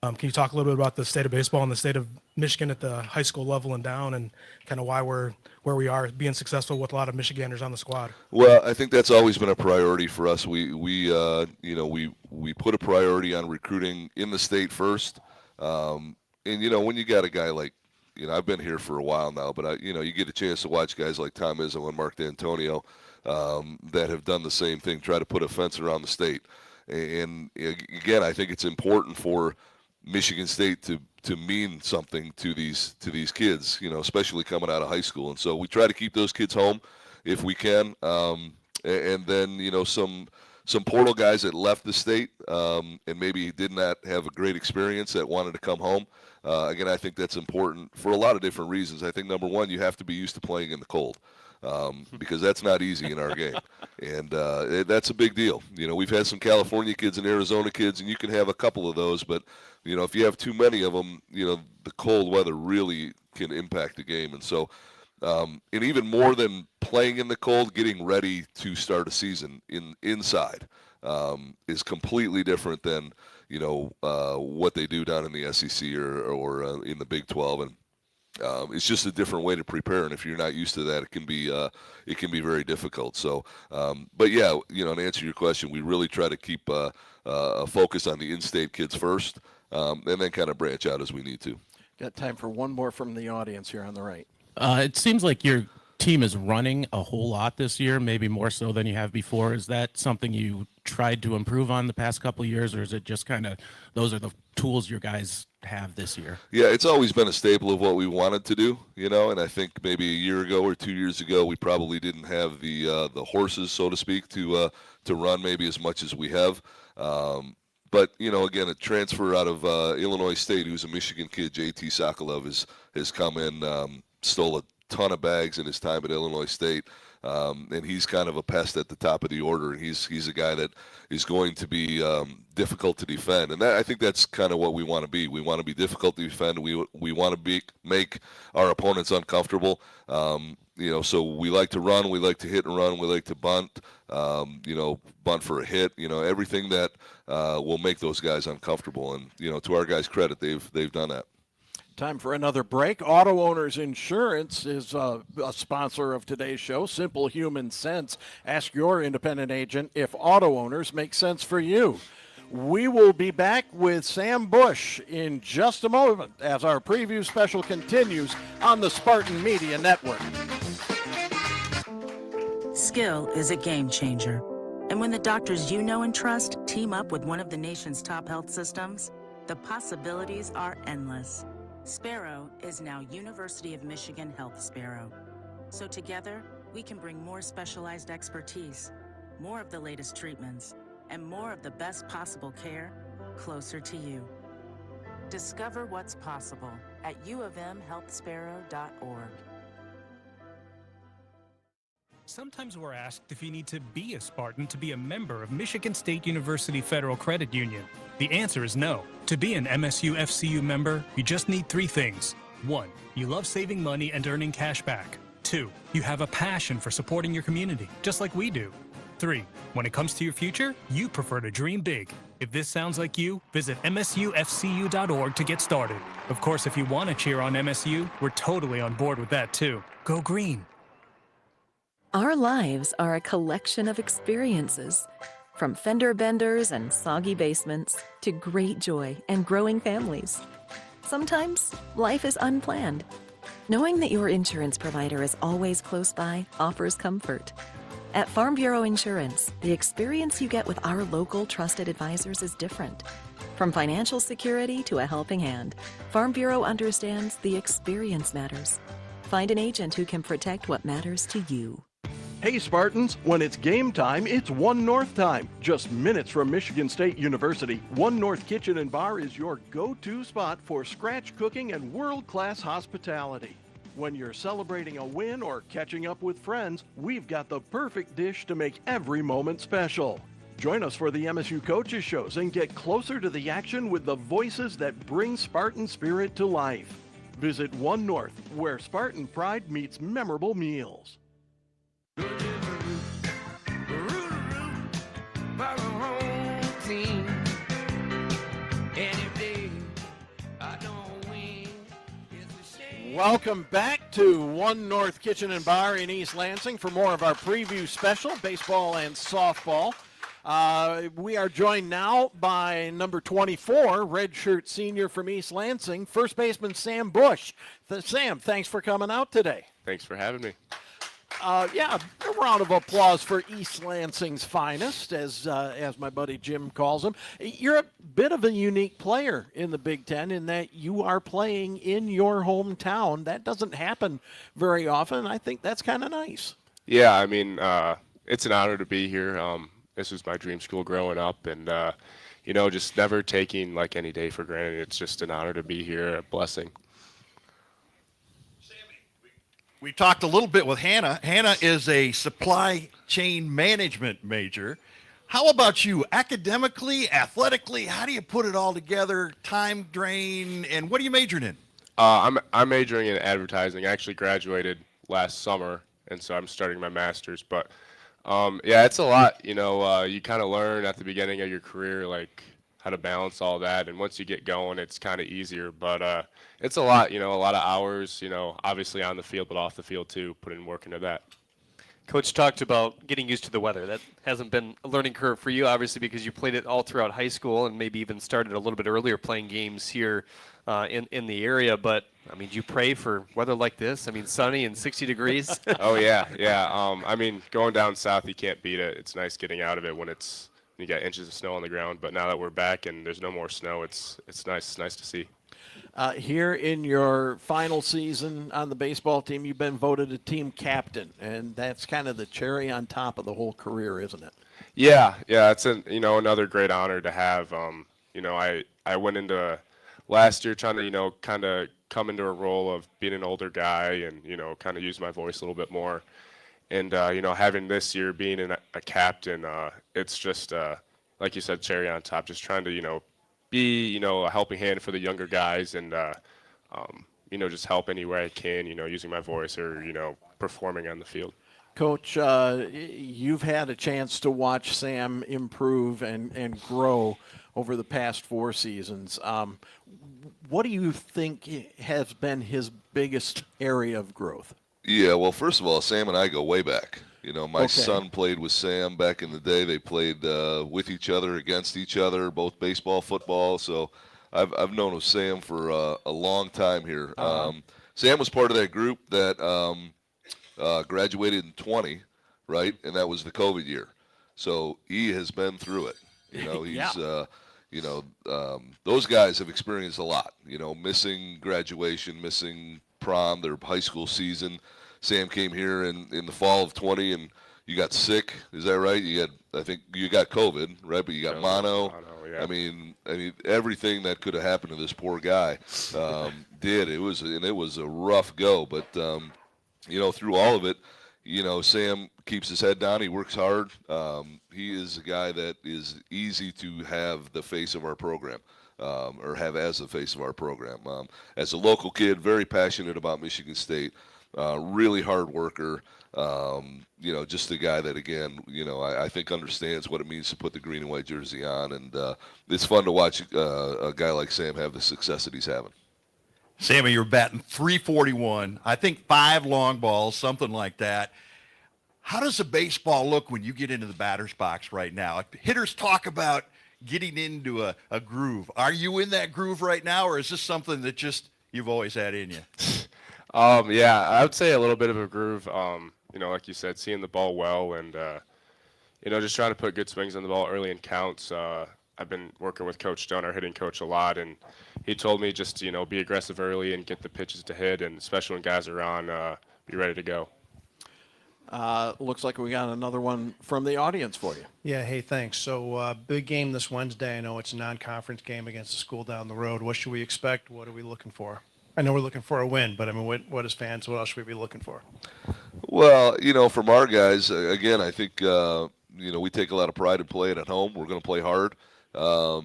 Can you talk a little bit about the state of baseball and the state of Michigan at the high school level and down, and kind of why we're where we are being successful with a lot of Michiganders on the squad? Well, I think that's always been a priority for us. We put a priority on recruiting in the state first. And when you got a guy like, I've been here for a while now, but you get a chance to watch guys like Tom Izzo and Mark D'Antonio that have done the same thing, try to put a fence around the state. And again, I think it's important for Michigan State to mean something to these kids, especially coming out of high school. And so we try to keep those kids home if we can. And then, some portal guys that left the state and maybe did not have a great experience that wanted to come home. Again, I think that's important for a lot of different reasons. I think, number one, you have to be used to playing in the cold. Because that's not easy in our game. And that's a big deal. We've had some California kids and Arizona kids, and you can have a couple of those, but, if you have too many of them, the cold weather really can impact the game. And so, and even more than playing in the cold, getting ready to start a season inside is completely different than, what they do down in the SEC or in the Big 12. And it's just a different way to prepare, and if you're not used to that, it can be very difficult. So, but yeah, to answer your question, we really try to keep a focus on the in-state kids first, and then kind of branch out as we need to. Got time for one more from the audience here on the right. It seems like your team is running a whole lot this year, maybe more so than you have before. Is that something you tried to improve on the past couple of years, or is it just kind of those are the tools your guys have this year? Yeah, it's always been a staple of what we wanted to do, and I think maybe a year ago or 2 years ago we probably didn't have the horses, so to speak, to run maybe as much as we have. But again, a transfer out of Illinois State, who's a Michigan kid, JT Sokolov, has come in, stole a ton of bags in his time at Illinois State. And he's kind of a pest at the top of the order, and he's a guy that is going to be difficult to defend. And I think that's kind of what we want to be. We want to be difficult to defend. We want to make our opponents uncomfortable. So we like to run, we like to hit and run, we like to bunt, bunt for a hit. Everything that will make those guys uncomfortable. And to our guys' credit, they've done that. Time for another break. Auto Owners Insurance is a sponsor of today's show. Simple human sense. Ask your independent agent if auto owners make sense for you. We will be back with Sam Bush in just a moment as our preview special continues on the Spartan Media Network. Skill is a game changer. And when the doctors you know and trust team up with one of the nation's top health systems, the possibilities are endless. Sparrow is now University of Michigan Health Sparrow. So together, we can bring more specialized expertise, more of the latest treatments, and more of the best possible care closer to you. Discover what's possible at uofmhealthsparrow.org. Sometimes we're asked if you need to be a Spartan to be a member of Michigan State University Federal Credit Union. The answer is no. To be an MSU FCU member, you just need 3 things. 1. You love saving money and earning cash back. 2. You have a passion for supporting your community, just like we do. 3. When it comes to your future, you prefer to dream big. If this sounds like you, visit msufcu.org to get started. Of course, if you want to cheer on MSU, we're totally on board with that too. Go green. Our lives are a collection of experiences, from fender benders and soggy basements to great joy and growing families. Sometimes life is unplanned. Knowing that your insurance provider is always close by offers comfort. At Farm Bureau Insurance, the experience you get with our local trusted advisors is different. From financial security to a helping hand, Farm Bureau understands the experience matters. Find an agent who can protect what matters to you. Hey Spartans, when it's game time, it's One North time. Just minutes from Michigan State University, One North Kitchen and Bar is your go-to spot for scratch cooking and world-class hospitality. When you're celebrating a win or catching up with friends, we've got the perfect dish to make every moment special. Join us for the MSU Coaches Shows and get closer to the action with the voices that bring Spartan spirit to life. Visit One North, where Spartan pride meets memorable meals. Welcome back to One North Kitchen and Bar in East Lansing for more of our preview special, baseball and softball. We are joined now by number 24, redshirt senior from East Lansing, first baseman Sam Bush. Sam, thanks for coming out today. Thanks for having me. A round of applause for East Lansing's finest, as my buddy Jim calls him. You're a bit of a unique player in the Big Ten in that you are playing in your hometown. That doesn't happen very often. I think that's kind of nice. Yeah, I mean, it's an honor to be here. This was my dream school growing up, and just never taking like any day for granted. It's just an honor to be here, a blessing. We talked a little bit with Hannah. Hannah is a supply chain management major. How about you? Academically, athletically, how do you put it all together? Time drain, and what are you majoring in? I'm majoring in advertising. I actually graduated last summer, and so I'm starting my master's. But it's a lot. You kind of learn at the beginning of your career, like how to balance all that, and once you get going, it's kind of easier. But it's a lot. A lot of hours. Obviously on the field, but off the field too. Putting work into that. Coach talked about getting used to the weather. That hasn't been a learning curve for you, obviously, because you played it all throughout high school and maybe even started a little bit earlier playing games here in the area. But, I mean, do you pray for weather like this? I mean, sunny and 60 degrees? Oh, yeah. I mean, going down south, you can't beat it. It's nice getting out of it when you got inches of snow on the ground. But now that we're back and there's no more snow, it's nice. It's nice to see. Here in your final season on the baseball team, you've been voted a team captain, and that's kind of the cherry on top of the whole career, isn't it? Yeah, it's another great honor to have. I went into last year trying to kind of come into a role of being an older guy and kind of use my voice a little bit more, and having this year being a captain, it's just like you said, cherry on top. Just trying to be a helping hand for the younger guys and just help any way I can, using my voice or performing on the field. Coach, you've had a chance to watch Sam improve and grow over the past 4 seasons. What do you think has been his biggest area of growth? Yeah, well, first of all, Sam and I go way back. My son played with Sam back in the day. They played with each other, against each other, both baseball, football. So I've known of Sam for a long time here. Sam was part of that group that graduated in 20, right? And that was the COVID year. So he has been through it. He's those guys have experienced a lot. Missing graduation, missing prom, their high school season. Sam came here in the fall of 20, and you got sick. Is that right? I think you got COVID, right? But you got mono. Yeah. I mean, everything that could have happened to this poor guy did. It was a rough go, but through all of it, Sam keeps his head down. He works hard. He is a guy that is easy to have the face of our program, or have as the face of our program. As a local kid, very passionate about Michigan State, really hard worker. Just a guy that, again, I think understands what it means to put the green and white jersey on, and it's fun to watch a guy like Sam have the success that he's having. Sammy, you're batting .341. I think 5 long balls, something like that. How does a baseball look when you get into the batter's box right now? Hitters talk about getting into a groove. Are you in that groove right now, or is this something that just you've always had in you? Yeah, I would say a little bit of a groove. Like you said, seeing the ball well and, just trying to put good swings on the ball early in counts. I've been working with Coach Stone, our hitting coach, a lot, and he told me just, be aggressive early and get the pitches to hit, and especially when guys are on, be ready to go. Looks like we got another one from the audience for you. Yeah, hey, thanks. So big game this Wednesday. I know it's a non-conference game against a school down the road. What should we expect? What are we looking for? I know we're looking for a win, but I mean, what as fans, what else should we be looking for? Well, from our guys, again, I think, we take a lot of pride in playing at home. We're going to play hard. They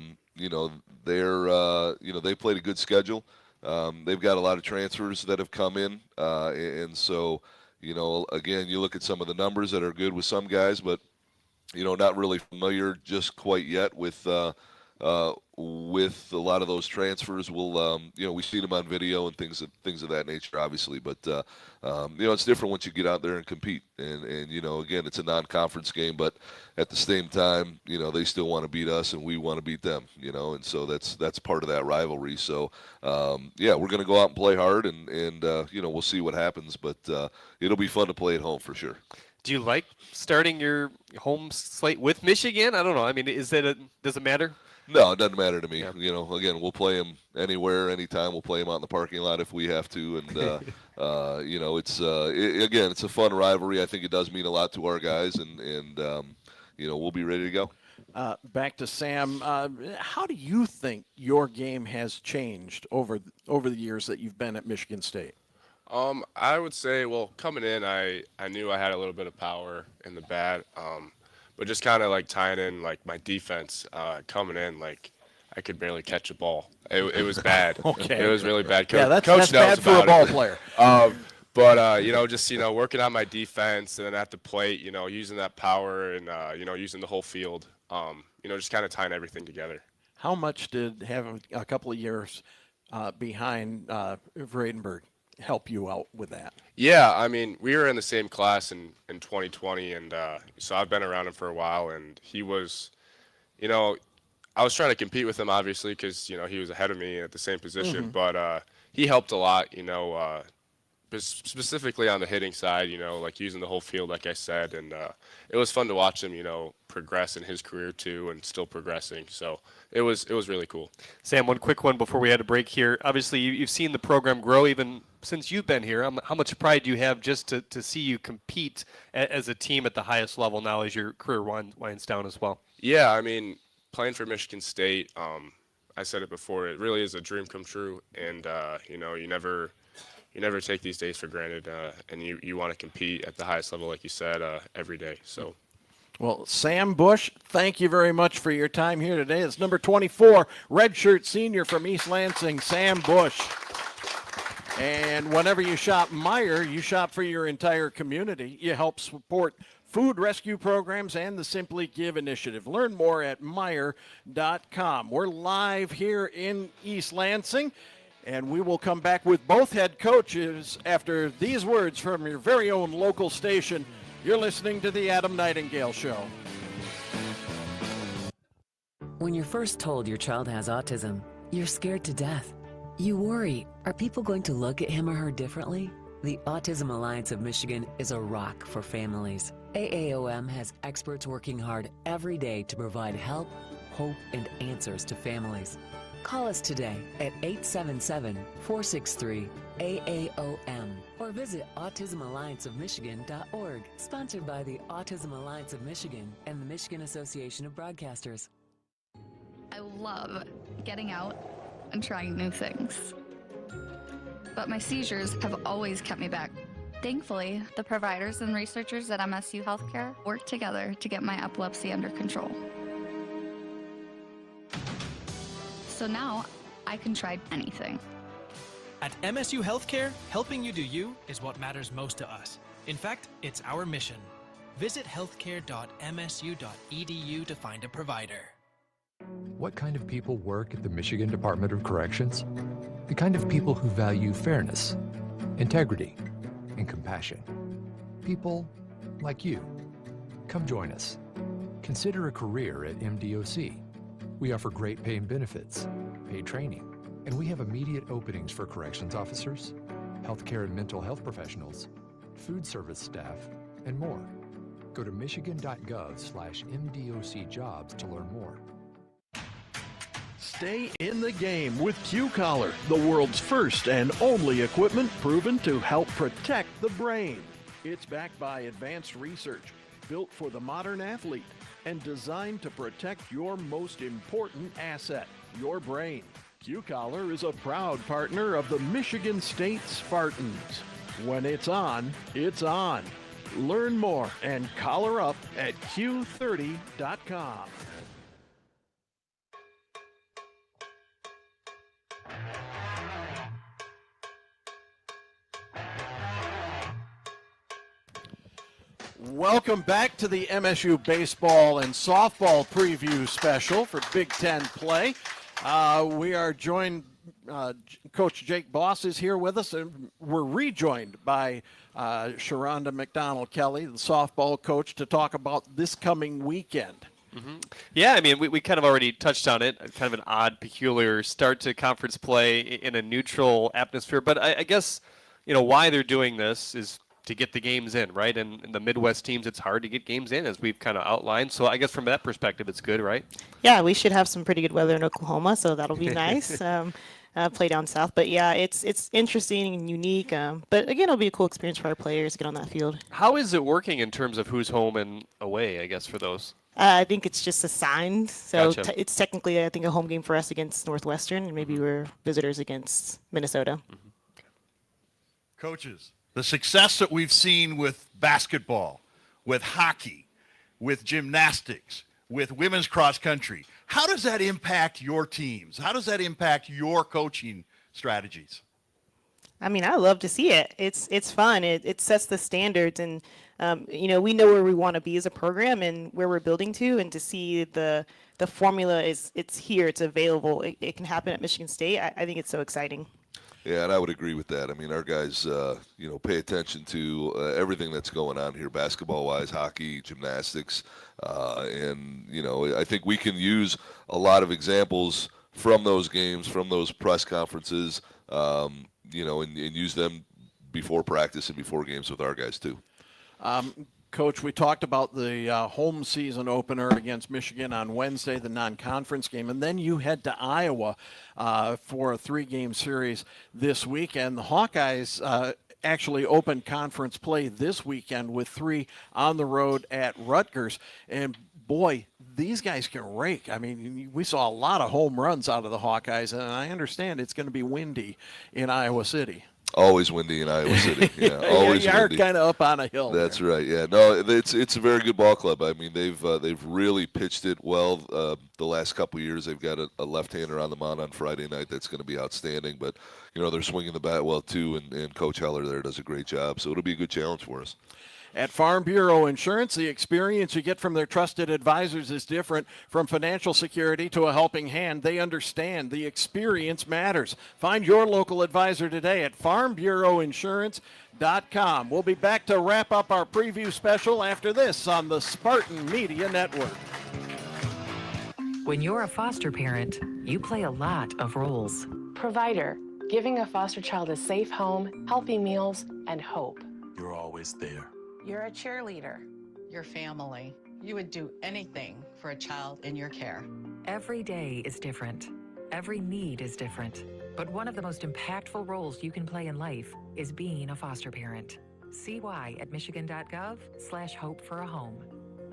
played a good schedule. They've got a lot of transfers that have come in. And so, again, you look at some of the numbers that are good with some guys, but, not really familiar just quite yet with a lot of those transfers. We'll, we see them on video and things of that nature, obviously. But, it's different once you get out there and compete. And again, it's a non-conference game, but at the same time, they still want to beat us and we want to beat them, and so that's part of that rivalry. So, we're going to go out and play hard and we'll see what happens, but it'll be fun to play at home for sure. Do you like starting your home slate with Michigan? I don't know. I mean, does it matter? No, it doesn't matter to me. Yeah. Again, we'll play them anywhere, anytime. We'll play them out in the parking lot if we have to. And, it's a fun rivalry. I think it does mean a lot to our guys, and we'll be ready to go. Back to Sam. How do you think your game has changed over the years that you've been at Michigan State? I would say, coming in, I knew I had a little bit of power in the bat. But just kind of like tying in like my defense, coming in, like I could barely catch a ball. It was bad. Okay. It was really bad. That's Coach knows bad for a ball player. But just working on my defense and then at the plate, using that power and using the whole field, just kind of tying everything together. How much did having a couple of years behind Vredenberg help you out with that? Yeah, I mean, we were in the same class in 2020, and so I've been around him for a while, and he was, I was trying to compete with him, obviously, because, he was ahead of me at the same position, but he helped a lot, specifically on the hitting side, like using the whole field, like I said, and it was fun to watch him, progress in his career too, and still progressing. So it was really cool. Sam, one quick one before we had to break here. Obviously, you've seen the program grow even since you've been here. How much pride do you have just to see you compete as a team at the highest level now as your career winds down as well? Yeah, I mean, playing for Michigan State, I said it before, it really is a dream come true, and you never take these days for granted, and you want to compete at the highest level, like you said, every day. So. Well, Sam Bush, thank you very much for your time here today. It's number 24, redshirt senior from East Lansing, Sam Bush. And whenever you shop Meijer, you shop for your entire community. You help support food rescue programs and the Simply Give initiative. Learn more at Meijer.com. We're live here in East Lansing, and we will come back with both head coaches after these words from your very own local station. You're listening to the Adam Nightingale Show. When you're first told your child has autism, you're scared to death. You worry, are people going to look at him or her differently? The Autism Alliance of Michigan is a rock for families. AAOM has experts working hard every day to provide help, hope, and answers to families. Call us today at 877-463-AAOM or visit autismallianceofmichigan.org. Sponsored by the Autism Alliance of Michigan and the Michigan Association of Broadcasters. I love getting out and trying new things. But my seizures have always kept me back. Thankfully, the providers and researchers at MSU Healthcare work together to get my epilepsy under control. So now I can try anything. At MSU Healthcare, helping you do you is what matters most to us. In fact, it's our mission. Visit healthcare.msu.edu to find a provider. What kind of people work at the Michigan Department of Corrections? The kind of people who value fairness, integrity, and compassion. People like you. Come join us. Consider a career at MDOC. We offer great pay and benefits, paid training, and we have immediate openings for corrections officers, healthcare and mental health professionals, food service staff, and more. Go to michigan.gov/MDOC-jobs to learn more. Stay in the game with Q-Collar, the world's first and only equipment proven to help protect the brain. It's backed by advanced research, built for the modern athlete, and designed to protect your most important asset, your brain. Q-Collar is a proud partner of the Michigan State Spartans. When it's on, it's on. Learn more and collar up at Q30.com. Welcome back to the MSU baseball and softball preview special for Big Ten play. We are joined, Coach Jake Boss is here with us, and we're rejoined by Sharonda McDonald-Kelley, the softball coach, to talk about this coming weekend. Mm-hmm. Yeah, I mean, we kind of already touched on it, kind of an odd, peculiar start to conference play in a neutral atmosphere, but I guess, why they're doing this is to get the games in, right? And in the Midwest teams, it's hard to get games in, as we've kind of outlined. So I guess from that perspective, it's good, right? Yeah, we should have some pretty good weather in Oklahoma, so that'll be nice. Play down south. But yeah, it's interesting and unique. But again, it'll be a cool experience for our players to get on that field. How is it working in terms of who's home and away, I guess, for those? I think it's just assigned. So Gotcha. It's technically, I think, a home game for us against Northwestern, and maybe we're visitors against Minnesota. Mm-hmm. Coaches, the success that we've seen with basketball, with hockey, with gymnastics, with women's cross country, how does that impact your teams? How does that impact your coaching strategies? I mean, I love to see it. It's fun. It sets the standards, and we know where we want to be as a program and where we're building to, and to see the formula it's here, it's available. It can happen at Michigan State. I think it's so exciting. Yeah, and I would agree with that. I mean, our guys, pay attention to everything that's going on here, basketball-wise, hockey, gymnastics, and I think we can use a lot of examples from those games, from those press conferences, and use them before practice and before games with our guys too. Coach, we talked about the home season opener against Michigan on Wednesday, the non-conference game, and then you head to Iowa for a 3-game series this weekend. The Hawkeyes actually opened conference play this weekend with 3 on the road at Rutgers, and boy, these guys can rake. I mean, we saw a lot of home runs out of the Hawkeyes, and I understand it's going to be windy in Iowa City. Always windy in Iowa City. Yeah, always you are windy. kind of up on a hill. That's right. Yeah, no, it's a very good ball club. I mean, they've really pitched it well the last couple of years. They've got a left-hander on the mound on Friday night that's going to be outstanding. But they're swinging the bat well too, and Coach Heller there does a great job. So it'll be a good challenge for us. At Farm Bureau Insurance, the experience you get from their trusted advisors is different. From financial security to a helping hand, they understand the experience matters. Find your local advisor today at farmbureauinsurance.com. We'll be back to wrap up our preview special after this on the Spartan Media Network. When you're a foster parent, you play a lot of roles. Provider, giving a foster child a safe home, healthy meals, and hope. You're always there. You're a cheerleader. Your family. You would do anything for a child in your care. Every day is different. Every need is different. But one of the most impactful roles you can play in life is being a foster parent. See why at michigan.gov/hope for a home.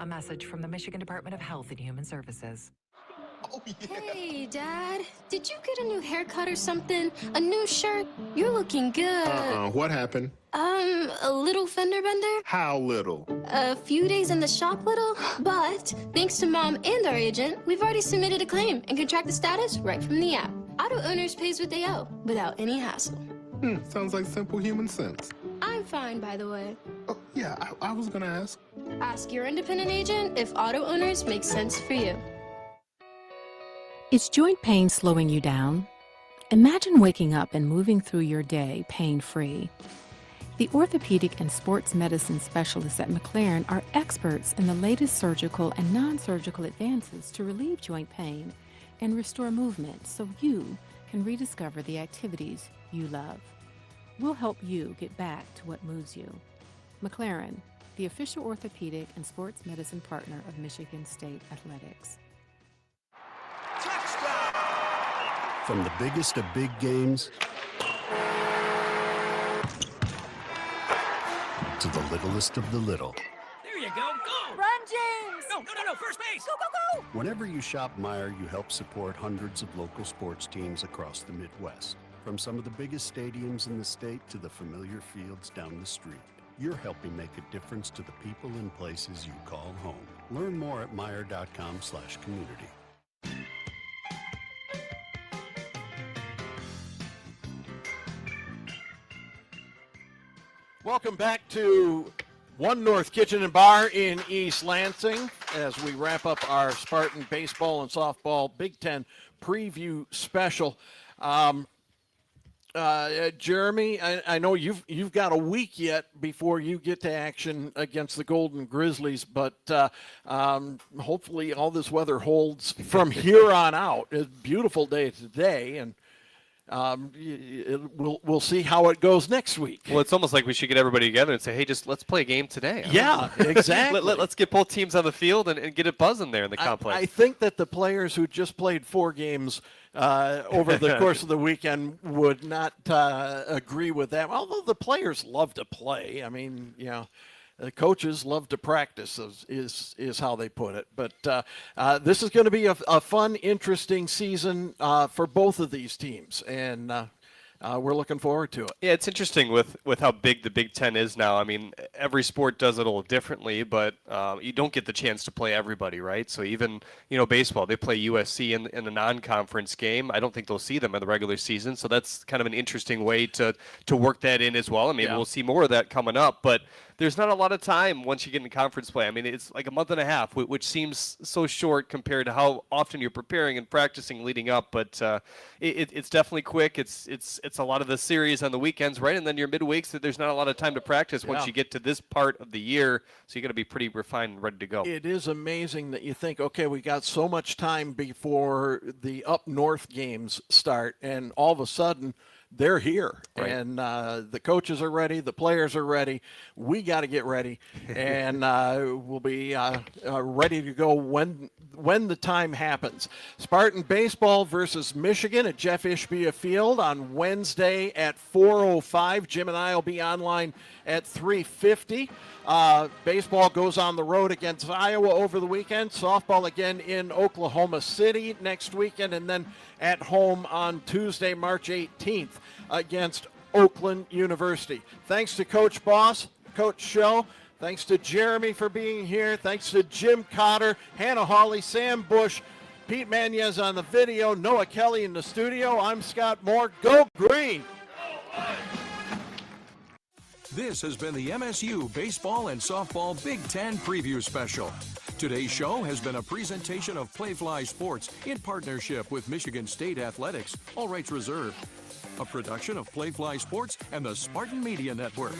A message from the Michigan Department of Health and Human Services. Oh, yeah. Hey, Dad. Did you get a new haircut or something? A new shirt? You're looking good. What happened? A little fender bender? How little? A few days in the shop little, but thanks to Mom and our agent, we've already submitted a claim and can track the status right from the app. Auto owners pays what they owe without any hassle. Sounds like simple human sense. I'm fine, by the way. Oh, yeah, I was gonna ask. Ask your independent agent if auto owners make sense for you. Is joint pain slowing you down? Imagine waking up and moving through your day pain-free. The orthopedic and sports medicine specialists at McLaren are experts in the latest surgical and non-surgical advances to relieve joint pain and restore movement so you can rediscover the activities you love. We'll help you get back to what moves you. McLaren, the official orthopedic and sports medicine partner of Michigan State Athletics. From the biggest of big games to the littlest of the little. There you go. Go! Run, James! No, first base! Go, go, go! Whenever you shop Meijer, you help support hundreds of local sports teams across the Midwest. From some of the biggest stadiums in the state to the familiar fields down the street. You're helping make a difference to the people and places you call home. Learn more at Meijer.com/community. Welcome back to One North Kitchen and Bar in East Lansing as we wrap up our Spartan baseball and softball Big Ten preview special. Jeremy, I know you've got a week yet before you get to action against the Golden Grizzlies, but hopefully all this weather holds from here on out. It's a beautiful day today, and we'll see how it goes next week. Well, it's almost like we should get everybody together and say, hey, just let's play a game today. Yeah, exactly. Let's get both teams on the field and get it buzzing there in the complex. I think that the players who just played 4 games over the course of the weekend would not agree with that. Although the players love to play. I mean, the coaches love to practice is how they put it. But this is going to be a fun, interesting season for both of these teams, and we're looking forward to it. Yeah, it's interesting with how big the Big Ten is now. I mean, every sport does it a little differently, but you don't get the chance to play everybody, right? So even, baseball, they play USC in a non-conference game. I don't think they'll see them in the regular season, so that's kind of an interesting way to work that in as well. I mean, we'll see more of that coming up, but there's not a lot of time once you get into conference play. I mean, it's like a month and a half, which seems so short compared to how often you're preparing and practicing leading up. But it's definitely quick. It's a lot of the series on the weekends, right? And then your midweeks, there's not a lot of time to practice once you get to this part of the year. So you got to be pretty refined and ready to go. It is amazing that you think, okay, we got so much time before the up north games start, and all of a sudden they're here, right. And the coaches are ready, the players are ready. We got to get ready, and we'll be ready to go when the time happens. Spartan baseball versus Michigan at Jeff Ishbia Field on Wednesday at 4:05. Jim and I will be online at 3:50. Baseball goes on the road against Iowa over the weekend. Softball again in Oklahoma City next weekend, and then at home on Tuesday, March 18th against Oakland University. Thanks to Coach Boss, Coach Show. Thanks to Jeremy for being here. Thanks to Jim Cotter, Hannah Hawley, Sam Bush, Pete Manez on the video, Noah Kelly in the studio. I'm Scott Moore. Go Green! This has been the MSU Baseball and Softball Big Ten Preview Special. Today's show has been a presentation of Playfly Sports in partnership with Michigan State Athletics. All rights reserved. A production of Playfly Sports and the Spartan Media Network.